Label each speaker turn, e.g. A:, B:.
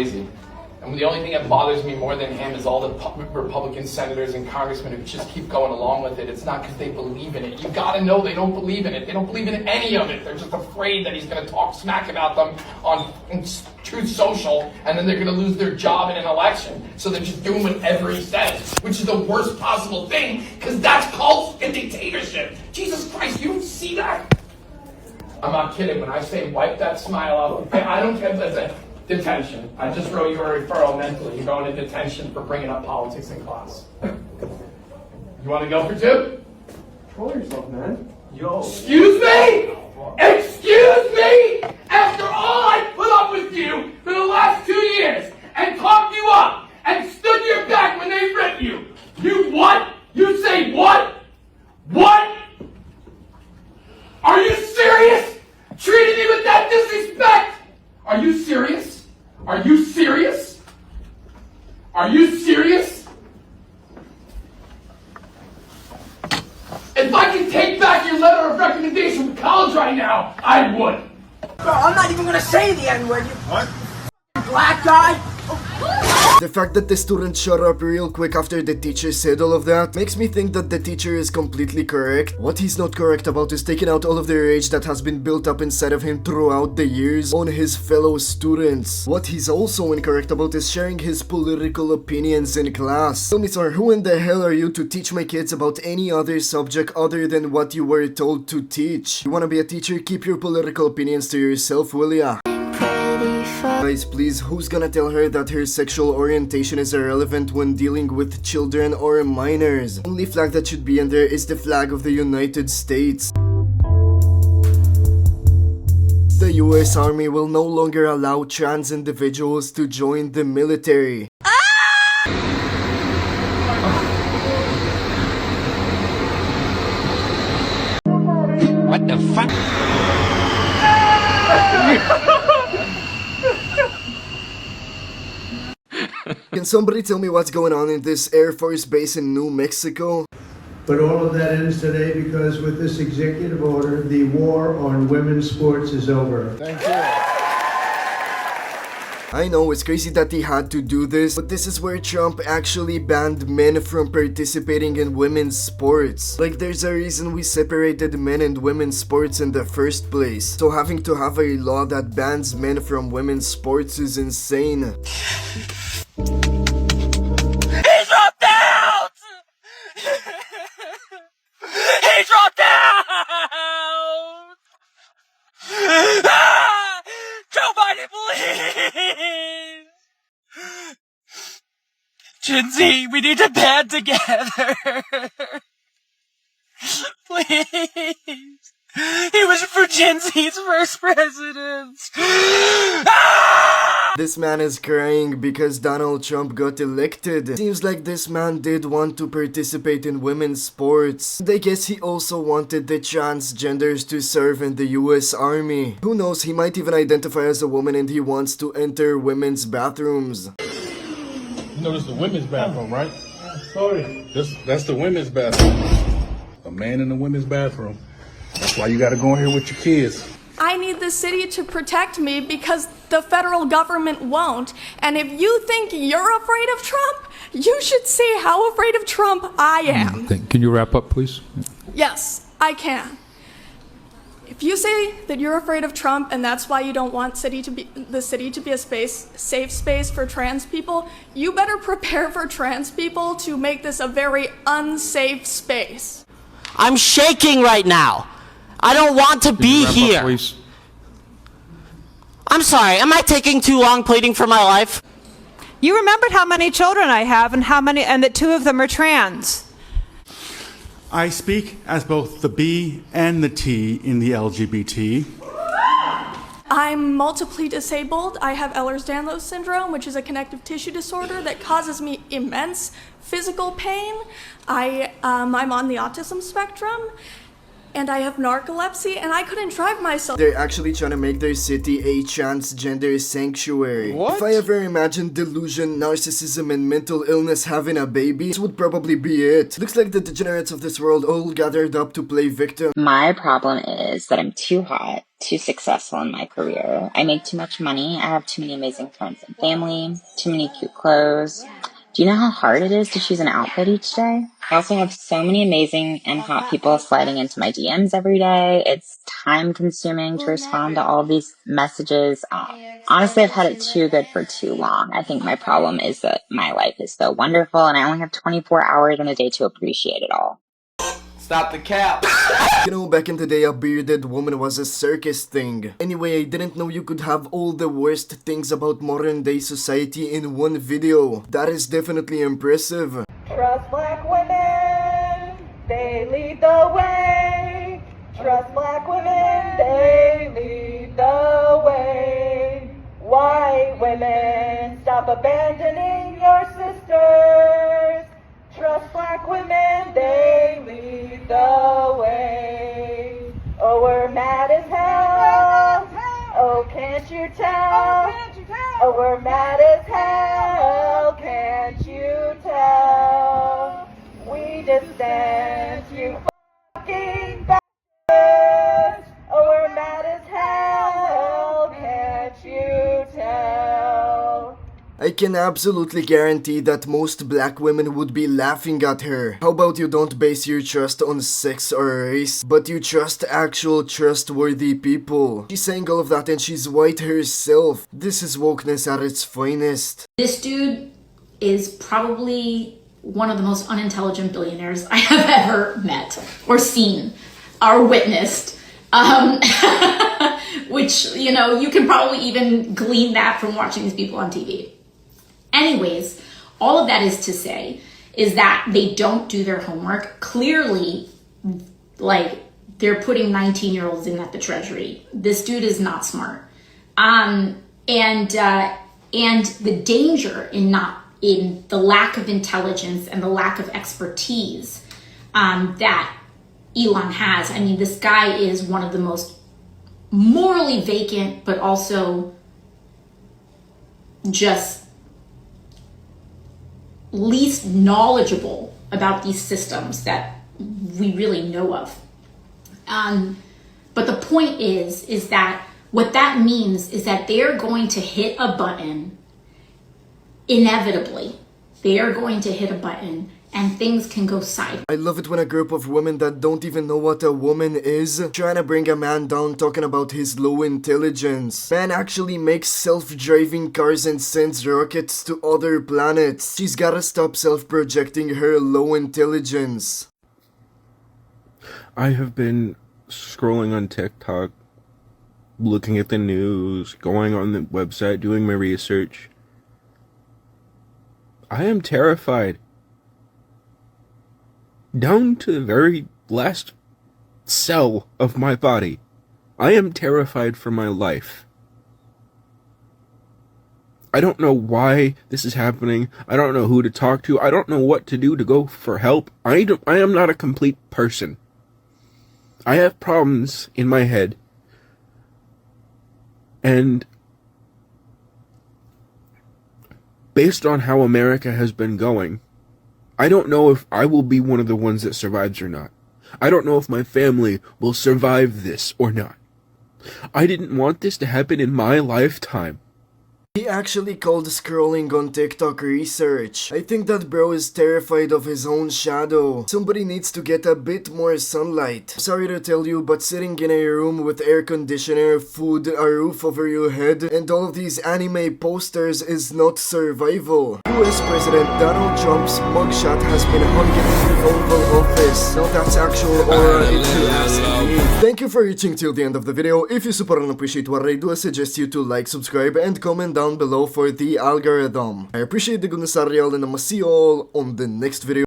A: crazy. And the only thing that bothers me more than him is all the Republican senators and congressmen who just keep going along with it. It's not because they believe in it. You gotta know they don't believe in it. They don't believe in any of it. They're just afraid that he's gonna talk smack about them on Truth Social, and then they're gonna lose their job in an election. So they're just doing whatever he says, which is the worst possible thing, because that's called a dictatorship. Jesus Christ, you don't see that? I'm not kidding. When I say wipe that smile off, I don't care if that's a detention. I just wrote you a referral mentally. You're going to detention for bringing up politics in class. You want to go for 2?
B: Control yourself, man. Yo.
A: Excuse me? Excuse me? After all I put up with you for the last 2 years and talked you up and stood your back when they ripped you, you what? You say what? What? Are you serious? Treating me with that disrespect? Are you serious? Are you serious? Are you serious? If I could take back your letter of recommendation from college right now, I would.
C: Bro, I'm not even gonna say the N-word, you
D: What?
C: black guy.
E: The fact that the student shut up real quick after the teacher said all of that makes me think that the teacher is completely correct. What he's not correct about is taking out all of the rage that has been built up inside of him throughout the years on his fellow students. What he's also incorrect about is sharing his political opinions in class. Tell me, sir, who in the hell are you to teach my kids about any other subject other than what you were told to teach? You wanna be a teacher? Keep your political opinions to yourself, will ya? Guys, please, who's gonna tell her that her sexual orientation is irrelevant when dealing with children or minors? The only flag that should be in there is the flag of the United States. The US Army will no longer allow trans individuals to join the military.
F: What the fuck?
E: Can somebody tell me what's going on in this Air Force base in New Mexico?
G: But all of that ends today because with this executive order, the war on women's sports is over.
D: Thank you.
E: I know it's crazy that he had to do this, but this is where Trump actually banned men from participating in women's sports. Like, there's a reason we separated men and women's sports in the first place. So having to have a law that bans men from women's sports is insane.
C: He dropped out! He dropped out! Ah! Joe Biden, please! Gen Z, we need to band together! Please! He was for Gen Z's first president! Ah!
E: This man is crying because Donald Trump got elected. Seems like this man did want to participate in women's sports. And I guess he also wanted the transgenders to serve in the US Army. Who knows, he might even identify as a woman and he wants to enter women's bathrooms.
D: You know this is the women's bathroom, right?
G: Sorry.
D: That's the women's bathroom. A man in the women's bathroom. That's why you gotta go in here with your kids.
H: I need the city to protect me because the federal government won't. And if you think you're afraid of Trump, you should see how afraid of Trump I am.
I: Can you wrap up, please?
H: Yes, I can. If you say that you're afraid of Trump and that's why you don't want the city to be a safe space for trans people, you better prepare for trans people to make this a very unsafe space.
C: I'm shaking right now. I don't want to be here.
I: Please?
C: I'm sorry, am I taking too long pleading for my life?
J: You remembered how many children I have and that 2 of them are trans.
K: I speak as both the B and the T in the LGBT.
H: I'm multiply disabled. I have Ehlers-Danlos syndrome, which is a connective tissue disorder that causes me immense physical pain. I'm on the autism spectrum. and I have narcolepsy, and I couldn't drive myself.
E: They're actually trying to make their city a transgender sanctuary.
B: What?
E: If I ever imagined delusion, narcissism, and mental illness having a baby, this would probably be it. Looks like the degenerates of this world all gathered up to play victim.
I: My problem is that I'm too hot, too successful in my career. I make too much money. I have too many amazing friends and family, too many cute clothes. Do you know how hard it is to choose an outfit each day? I also have so many amazing and hot people sliding into my DMs every day. It's time consuming to respond to all these messages. Honestly, I've had it too good for too long. I think my problem is that my life is so wonderful and I only have 24 hours in a day to appreciate it all.
B: Stop the cap.
E: You know, back in the day, a bearded woman was a circus thing. Anyway, I didn't know you could have all the worst things about modern day society in one video. That is definitely impressive.
L: Trust black women, they lead the way. Trust black women, they lead the way. White women, stop abandoning your sisters. Trust black women, they lead the way. Oh, we're mad as hell. Oh, can't you tell? Oh, we're mad as hell. Can't you tell? We dissent, you fucking bastards. Oh, we're mad as hell. Can't you tell?
E: I can absolutely guarantee that most black women would be laughing at her. How about you don't base your trust on sex or race, but you trust actual trustworthy people? She's saying all of that and she's white herself. This is wokeness at its finest.
M: This dude is probably one of the most unintelligent billionaires I have ever met or seen or witnessed. Which, you know, you can probably even glean that from watching these people on TV. Anyways, all of that is to say is that they don't do their homework. Clearly, like, they're putting 19-year-olds in at the Treasury. This dude is not smart. And the danger in the lack of intelligence and the lack of expertise that Elon has. I mean, this guy is one of the most morally vacant, but also just least knowledgeable about these systems that we really know of. But the point is that what that means is that they're going to hit a button inevitably. They are going to hit a button and things can go sideways.
E: I love it when a group of women that don't even know what a woman is trying to bring a man down talking about his low intelligence. Man actually makes self-driving cars and sends rockets to other planets. She's gotta stop self-projecting her low intelligence.
N: I have been scrolling on TikTok, looking at the news, going on the website, doing my research. I am terrified. Down to the very last cell of my body. I am terrified for my life. I don't know why this is happening. I don't know who to talk to. I don't know what to do to go for help. I am not a complete person. I have problems in my head. And based on how America has been going, I don't know if I will be one of the ones that survives or not. I don't know if my family will survive this or not. I didn't want this to happen in my lifetime.
E: He actually called scrolling on TikTok research. I think that bro is terrified of his own shadow. Somebody needs to get a bit more sunlight. Sorry to tell you, but sitting in a room with air conditioner, food, a roof over your head, and all of these anime posters is not survival. US President Donald Trump's mugshot has been hung in the Oval Office. Now that's actual aura if you ask me. Thank you for reaching till the end of the video. If you support and appreciate what I do, I suggest you to like, subscribe, and comment down below for the algorithm. I appreciate the goodness, Ariel, and I'll see you all on the next video.